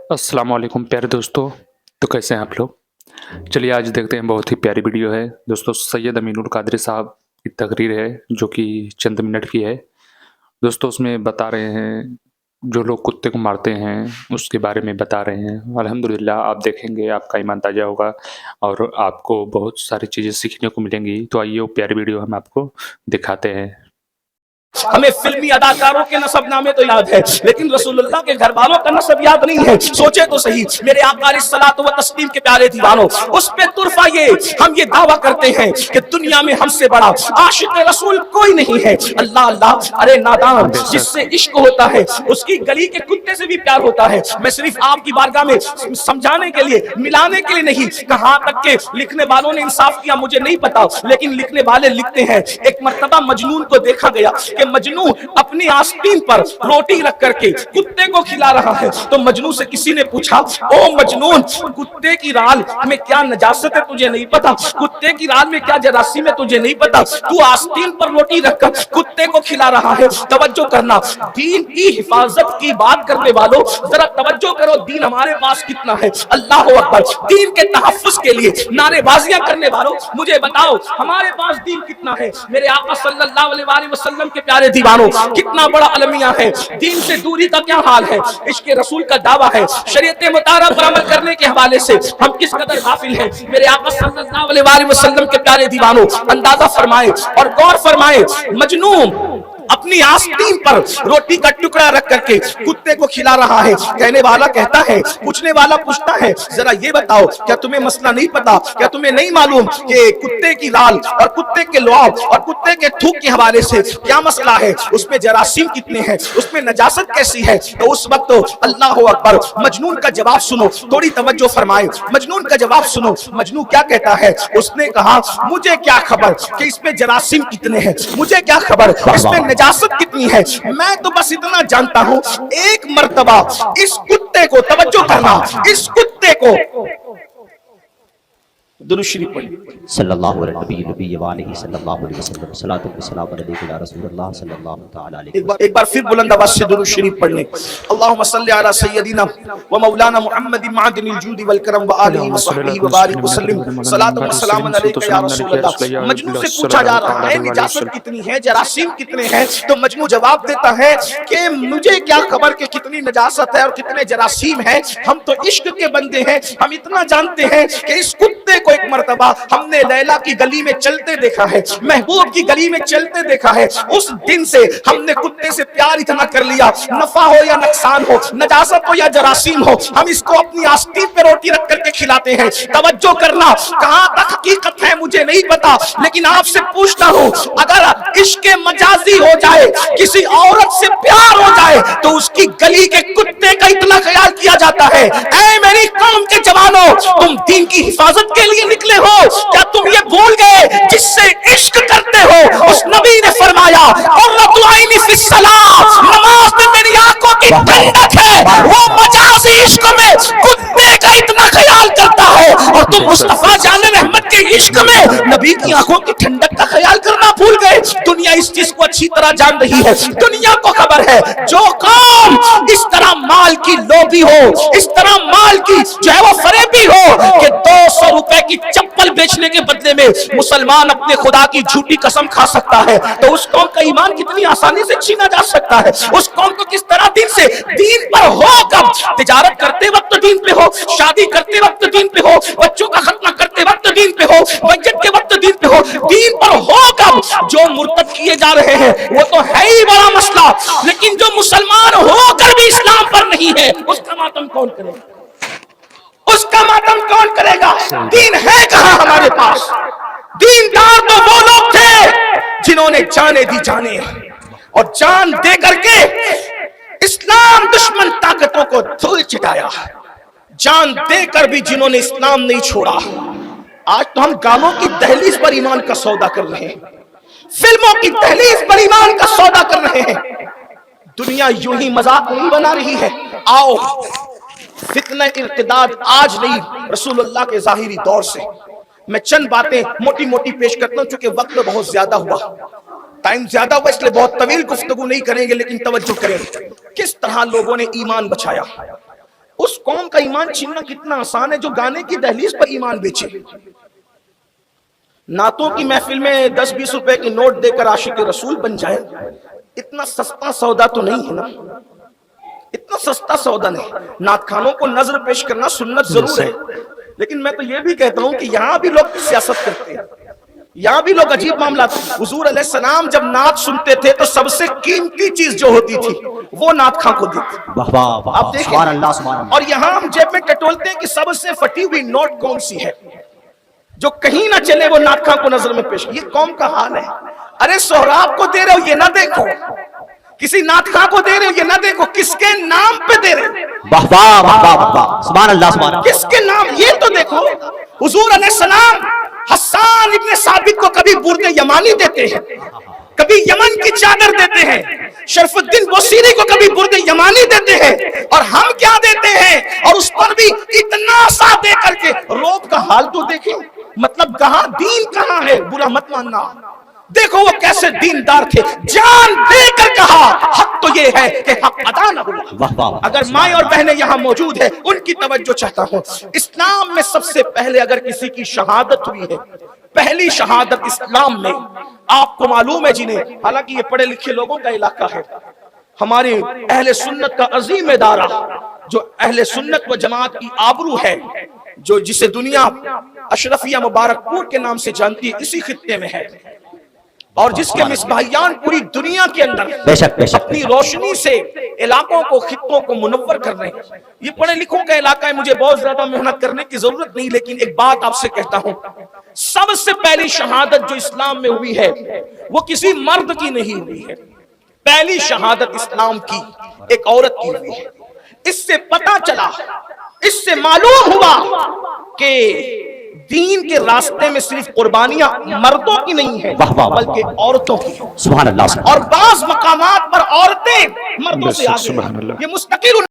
अस्सलाम वालेकुम प्यारे दोस्तों। तो कैसे हैं आप लोग? चलिए आज देखते हैं, बहुत ही प्यारी वीडियो है दोस्तों। सैयद अमीनुल कादरी साहब की तकरीर है जो कि चंद मिनट की है दोस्तों। उसमें बता रहे हैं जो लोग कुत्ते को मारते हैं उसके बारे में बता रहे हैं। अल्हम्दुलिल्लाह आप देखेंगे आपका ईमान ताज़ा होगा और आपको बहुत सारी चीज़ें सीखने को मिलेंगी। तो आइए वो प्यारी वीडियो हम आपको दिखाते हैं। हमें फिल्मी अदाकारों के नसबनामे तो याद है, लेकिन रसूलुल्लाह के घर वालों का नसब याद नहीं है। सोचे तो सही, मेरे आका अलैहिस्सलातु व तस्लीम के प्यारे दीवानों, उस पे तुरफा ये हम ये दावा करते हैं कि दुनिया में हमसे बड़ा आशिक रसूल कोई नहीं है। अल्लाह अल्लाह, अरे नादान, जिससे इश्क होता है उसकी गली के कुत्ते से भी प्यार होता है। मैं सिर्फ आपकी बारगाह में समझाने के लिए, मिलाने के लिए नहीं, कहां तक के लिखने वालों ने इंसाफ किया मुझे नहीं पता, लेकिन लिखने वाले लिखते हैं एक मर्तबा मजनून को देखा गया कि मजनू अपनी आस्तीन पर रोटी रख करके कुत्ते को खिला रहा है। तो मजनू से किसी ने पूछा, ओ मजनून, कुत्ते की राल में क्या नजासत है तुझे नहीं पता? कुत्ते की राल में क्या जरासीम है तुझे नहीं पता? तू आस्तीन पर रोटी रखकर कुत्ते को खिला रहा है। तवज्जो करना, दीन की हिफाजत की बात करने वालों जरा तवज्जो करो, दीन हमारे पास कितना है। अल्लाह अकबर, दीन के तहफ्फुज के लिए नारेबाजियां करने वालों मुझे बताओ हमारे पास दीन कितना है। मेरे आका सल्लल्लाहु अलैहि वसल्लम के प्यारे दीवानों, कितना बड़ा अलमिया है। दीन से दूरी का क्या हाल है, इश्क रसूल का दावा है। शरीयत मुतारा पर अमल करने के हवाले से हम किस कदर गाफिल हैं। मेरे आका सल्लल्लाहु अलैहि वसल्लम के प्यारे दीवानों, अंदाजा फरमाए और गौर फरमाए, मजनू अपनी आस्तीन पर रोटी का टुकड़ा रख करके कुत्ते को खिला रहा है। कहने वाला कहता है, पूछने वाला पूछता है, जरा ये बताओ क्या तुम्हें मसला नहीं पता, क्या तुम्हें नहीं मालूम कि कुत्ते की लाल और कुत्ते के लुआब और कुत्ते के थूक के हवाले से क्या मसला है, उसमें जरासीम कितने हैं, उसमें नजासत कैसी है। तो उस वक्त तो अल्लाह अकबर, मजनून का जवाब सुनो, थोड़ी तवज्जो फरमाए, मजनून का जवाब सुनो। मजनू क्या कहता है, उसने कहा, मुझे क्या खबर कि इसमें जरासीम कितने हैं, मुझे क्या खबर इसमें नजासत कितनी है। मैं तो बस इतना जानता हूं, एक मर्तबा इस कुत्ते को, तवज्जो करना, इस कुत्ते को दुरूद शरीफ पढ़िए सल्लल्लाहु अलैहि सल्लल्लाहु अलैहि वसल्लम, सलातु व सलाम अलैका या रसूलल्लाह सल्लल्लाहु तआला अलैहि। एक बार फिर बुलंद आवाज से दुरूद शरीफ पढ़ लें। अल्लाहुम्मा सल्लि अला सय्यदिना व मौलाना मुहम्मदिन मादिनिल जूद वल करम व आलिहि व सहबिहि व बारिक व सल्लिम, सलातु व सलाम अलैका या रसूलल्लाह। मजनू से पूछा जा रहा है निजासत कितनी है, जरासीम कितने हैं। तो मजनू जवाब देता है कि मुझे क्या खबर कि कितनी नजासत है और कितने जरासीम हैं। हम तो इश्क के बंदे हैं, हम इतना जानते हैं कि इस कुत्ते को एक मर्तबा हमने लैला की गली में चलते देखा है, महबूब की गली में चलते देखा है। उस दिन से हमने कुत्ते से प्यार इतना कर लिया, नफा हो या नुकसान हो, नजासत हो या जरासीम हो, हम इसको अपनी आस्तीन पे रोटी रख करके खिलाते हैं। तवज्जो करना, कहां तक हकीकत है मुझे नहीं पता, लेकिन आपसे पूछता हूं, अगर इश्क मजाजी हो जाए, किसी औरत से प्यार हो जाए, तो उसकी गली के कुत्ते का इतना ख्याल किया जाता है। ऐ मेरी कौम के जवानों, तुम दीन की हिफाजत के लिए निकले हो, क्या तुम ये भूल गए जिससे इश्क करते हो उस नबी ने फरमाया, और नमाज में मेरी आंखों की ठंडक है। वो मजाजी इश्क में कुत्ते का इतना ख्याल करता है और तुम मुस्तफा जाने रहमत के इश्क में नबी की आंखों की ठंडक का ख्याल करना भूल गए। दुनिया इस चीज को अच्छी तरह जान रही है, दुनिया को खबर है, जो कौम इस तरह माल की लोभी हो, इस तरह माल की जो है वो फरेबी हो कि 200 रुपए की चप्पल बेचने के बदले में मुसलमान अपने खुदा की झूठी कसम खा सकता है, तो उस कौम का ईमान कितनी आसानी से छीना जा सकता है। उस कौम को किस तरह दीन पर हो, कब तिजारत करते वक्त दीन पे हो, शादी करते वक्त दीन पे हो, बच्चों का खतना करते वक्त दीन पे हो, बजट के वक्त दीन पे हो, दीन पर हो कब? जो मुर्तद किए जा रहे हैं वो तो है ही बड़ा मसला, लेकिन जो मुसलमान होकर भी इस्लाम पर नहीं है उसका मातम कौन करेगा, उसका मातम कौन करेगा? दीन है कहां हमारे पास? दीनदार तो वो लोग थे जिन्होंने जाने दी जाने और जान दे करके इस्लाम दुश्मन ताकतों को धूल छिटाया, जान देकर भी जिन्होंने इस्लाम नहीं छोड़ा। आज तो हम गानों की दहलीज पर ईमान का सौदा कर रहे हैं, फिल्मों की दहलीज पर ईमान का सौदा कर रहे हैं। दुनिया यूं ही मजाक नहीं बना रही है। आओ, फितना इर्तिदाद आज नहीं, रसूलुल्लाह के ज़ाहिरी दौर से मैं चंद बातें मोटी मोटी पेश करता हूं, क्योंकि वक्त बहुत ज्यादा हुआ, टाइम ज्यादा हुआ, इसलिए बहुत तवील गुफ्तगू नहीं करेंगे, लेकिन तवज्जो करें किस तरह लोगों ने ईमान बचाया। اس قوم کا ایمان چھیننا کتنا آسان ہے جو گانے کی دہلیز پر ایمان بیچے. نعتوں کی محفل میں 10-20 روپے کے نوٹ دے کر عاشق رسول بن جائے. اتنا سستا سودا تو نہیں ہے نا, اتنا سستا سودا نہیں. نعت خانوں کو نظر پیش کرنا سنت ضرور ہے, لیکن میں تو یہ بھی کہتا ہوں کہ یہاں بھی لوگ سیاست کرتے ہیں, یہاں بھی لوگ عجیب معاملات. حضور علیہ السلام جب نعت سنتے تھے تو سب سے قیمتی چیز جو ہوتی تھی وہ نعت خاں کو دیتے. واہ واہ واہ, آپ دیکھیں, سبحان اللہ سبحان اللہ. اور یہاں ہم جیب میں ٹٹولتے ہیں کہ سب سے پھٹی ہوئی نوٹ کون سی ہے جو کہیں نہ چلے وہ نعت خاں کو نظر میں پیش. یہ قوم کا حال ہے. ارے سہراب کو دے رہے ہو یہ نہ دیکھو, کسی نعت خاں کو دے رہے ہو یہ نہ دیکھو, کس کے نام پہ دے رہے ہو, واہ واہ واہ واہ واہ, سبحان اللہ سبحان اللہ. کس کے نام یہ تو دیکھو. حضور علیہ السلام حسان ابن ثابت کو کبھی برد یمانی دیتے ہیں, کبھی یمن کی چادر دیتے ہیں, شرف الدین بوسیری کو کبھی برد یمانی دیتے ہیں, اور ہم کیا دیتے ہیں, اور اس پر بھی اتنا سا دے کر کے. روب کا حال تو دیکھیں, مطلب کہاں دین کہاں ہے, برا مت ماننا. دیکھو وہ کیسے دیندار تھے, جان دے کر کہا حق تو یہ ہے کہ حق ادا نہ ہوا. واہ واہ. اگر مائیں اور بہنیں یہاں موجود ہیں ان کی توجہ چاہتا ہوں. اسلام میں سب سے پہلے اگر کسی کی شہادت ہوئی ہے, پہلی شہادت اسلام میں, آپ کو معلوم ہے جنہیں, حالانکہ یہ پڑھے لکھے لوگوں کا علاقہ ہے, ہماری اہل سنت کا عظیم ادارہ جو اہل سنت و جماعت کی آبرو ہے, جو جسے دنیا اشرفیہ مبارک پور کے نام سے جانتی ہے, اسی خطے میں ہے, اور جس کے مصباحیان پوری دنیا کے اندر بے شک بے شک اپنی روشنی سے علاقوں کو, خطوں کو منور کر رہے ہیں. یہ پڑھے لکھوں کا علاقہ ہے, مجھے بہت زیادہ محنت کرنے کی ضرورت نہیں, لیکن ایک بات آپ سے کہتا ہوں, سب سے پہلی شہادت جو اسلام میں ہوئی ہے وہ کسی مرد کی نہیں ہوئی ہے. پہلی شہادت اسلام کی ایک عورت کی ہوئی ہے. اس سے پتہ چلا, اس سے معلوم ہوا کہ دین کے راستے میں صرف قربانیاں مردوں کی نہیں ہیں بلکہ عورتوں کی. سبحان اللہ. اور بعض مقامات پر عورتیں مردوں سے آگے ہیں. یہ مستقل